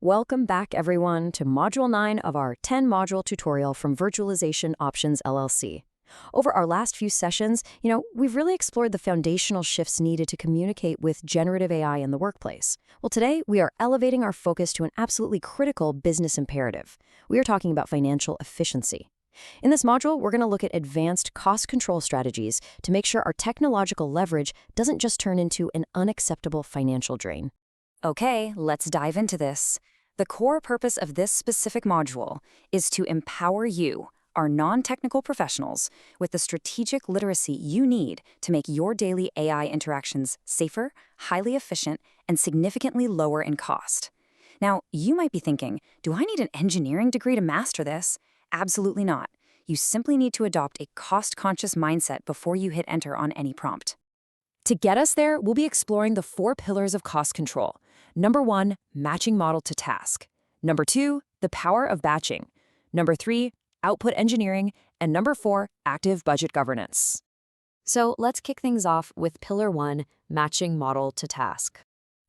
Welcome back, everyone, to Module 9 of our 10-module tutorial from Virtualization Options LLC. Over our last few sessions, we've really explored the foundational shifts needed to communicate with generative AI in the workplace. Well, today, we are elevating our focus to an absolutely critical business imperative. We are talking about financial efficiency. In this module, we're going to look at advanced cost control strategies to make sure our technological leverage doesn't just turn into an unacceptable financial drain. Okay, let's dive into this. The core purpose of this specific module is to empower you, our non-technical professionals, with the strategic literacy you need to make your daily AI interactions safer, highly efficient, and significantly lower in cost. Now, you might be thinking, do I need an engineering degree to master this? Absolutely not. You simply need to adopt a cost-conscious mindset before you hit enter on any prompt. To get us there, we'll be exploring the 4 pillars of cost control. Number 1, matching model to task. Number 2, the power of batching. Number 3, output engineering. And number 4, active budget governance. So let's kick things off with Pillar 1, matching model to task.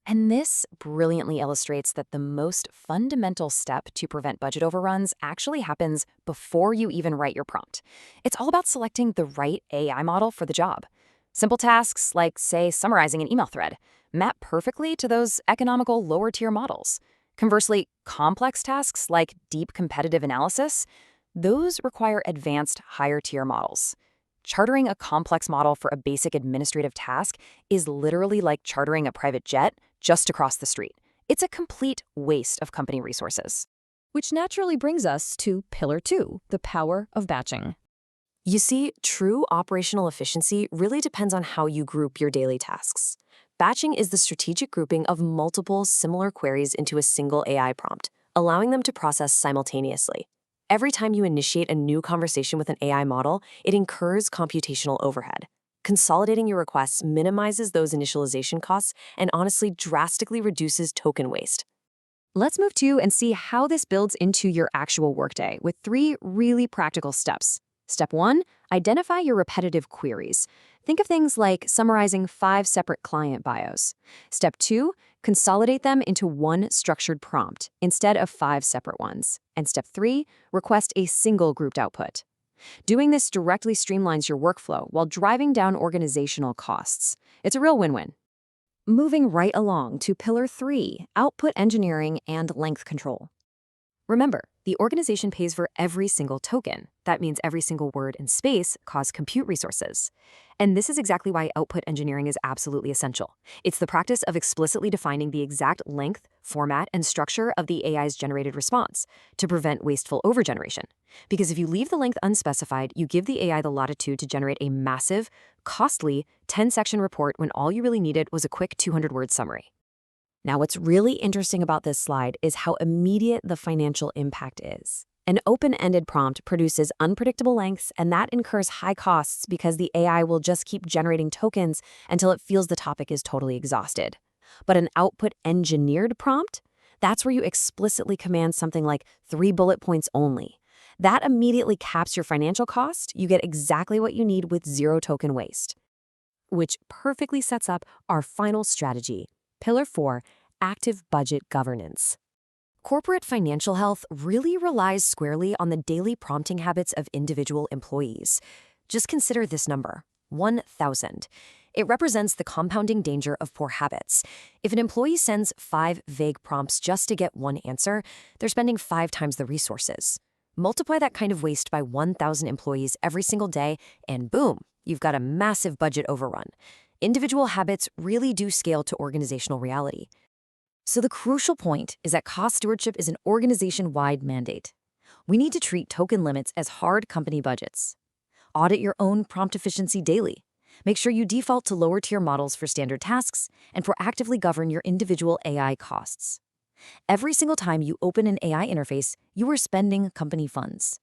And this brilliantly illustrates that the most fundamental step to prevent budget overruns actually happens before you even write your prompt. It's all about selecting the right AI model for the job. Simple tasks like, say, summarizing an email thread map perfectly to those economical lower-tier models. Conversely, complex tasks like deep competitive analysis, those require advanced higher-tier models. Chartering a complex model for a basic administrative task is literally like chartering a private jet just across the street. It's a complete waste of company resources. Which naturally brings us to Pillar 2, the power of batching. You see, true operational efficiency really depends on how you group your daily tasks. Batching is the strategic grouping of multiple similar queries into a single AI prompt, allowing them to process simultaneously. Every time you initiate a new conversation with an AI model, it incurs computational overhead. Consolidating your requests minimizes those initialization costs and honestly drastically reduces token waste. Let's move to and see how this builds into your actual workday with 3 really practical steps. Step 1, identify your repetitive queries. Think of things like summarizing 5 separate client bios. Step 2, consolidate them into one structured prompt instead of 5 separate ones. And step 3, request a single grouped output. Doing this directly streamlines your workflow while driving down organizational costs. It's a real win-win. Moving right along to Pillar 3, output engineering and length control. Remember, the organization pays for every single token. That means every single word and space costs compute resources. And this is exactly why output engineering is absolutely essential. It's the practice of explicitly defining the exact length, format, and structure of the AI's generated response to prevent wasteful overgeneration. Because if you leave the length unspecified, you give the AI the latitude to generate a massive, costly 10-section report when all you really needed was a quick 200-word summary. Now, what's really interesting about this slide is how immediate the financial impact is. An open-ended prompt produces unpredictable lengths, and that incurs high costs because the AI will just keep generating tokens until it feels the topic is totally exhausted. But an output-engineered prompt? That's where you explicitly command something like 3 bullet points only. That immediately caps your financial cost. You get exactly what you need with 0 token waste. Which perfectly sets up our final strategy. Pillar 4, active budget governance. Corporate financial health really relies squarely on the daily prompting habits of individual employees. Just consider this number, 1,000. It represents the compounding danger of poor habits. If an employee sends 5 vague prompts just to get one answer, they're spending 5 times the resources. Multiply that kind of waste by 1,000 employees every single day, and boom, you've got a massive budget overrun. Individual habits really do scale to organizational reality. So the crucial point is that cost stewardship is an organization-wide mandate. We need to treat token limits as hard company budgets. Audit your own prompt efficiency daily. Make sure you default to lower-tier models for standard tasks and proactively govern your individual AI costs. Every single time you open an AI interface, you are spending company funds.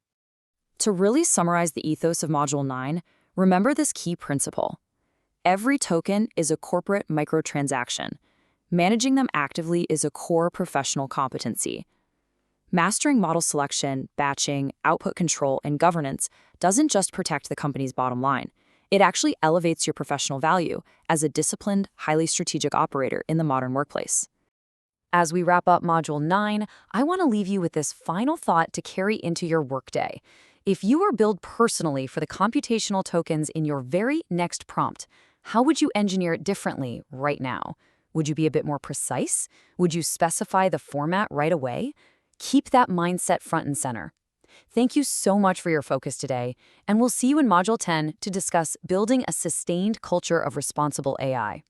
To really summarize the ethos of Module 9, remember this key principle. Every token is a corporate microtransaction. Managing them actively is a core professional competency. Mastering model selection, batching, output control, and governance doesn't just protect the company's bottom line. It actually elevates your professional value as a disciplined, highly strategic operator in the modern workplace. As we wrap up Module 9, I want to leave you with this final thought to carry into your workday. If you were billed personally for the computational tokens in your very next prompt, how would you engineer it differently right now? Would you be a bit more precise? Would you specify the format right away? Keep that mindset front and center. Thank you so much for your focus today, and we'll see you in Module 10 to discuss building a sustained culture of responsible AI.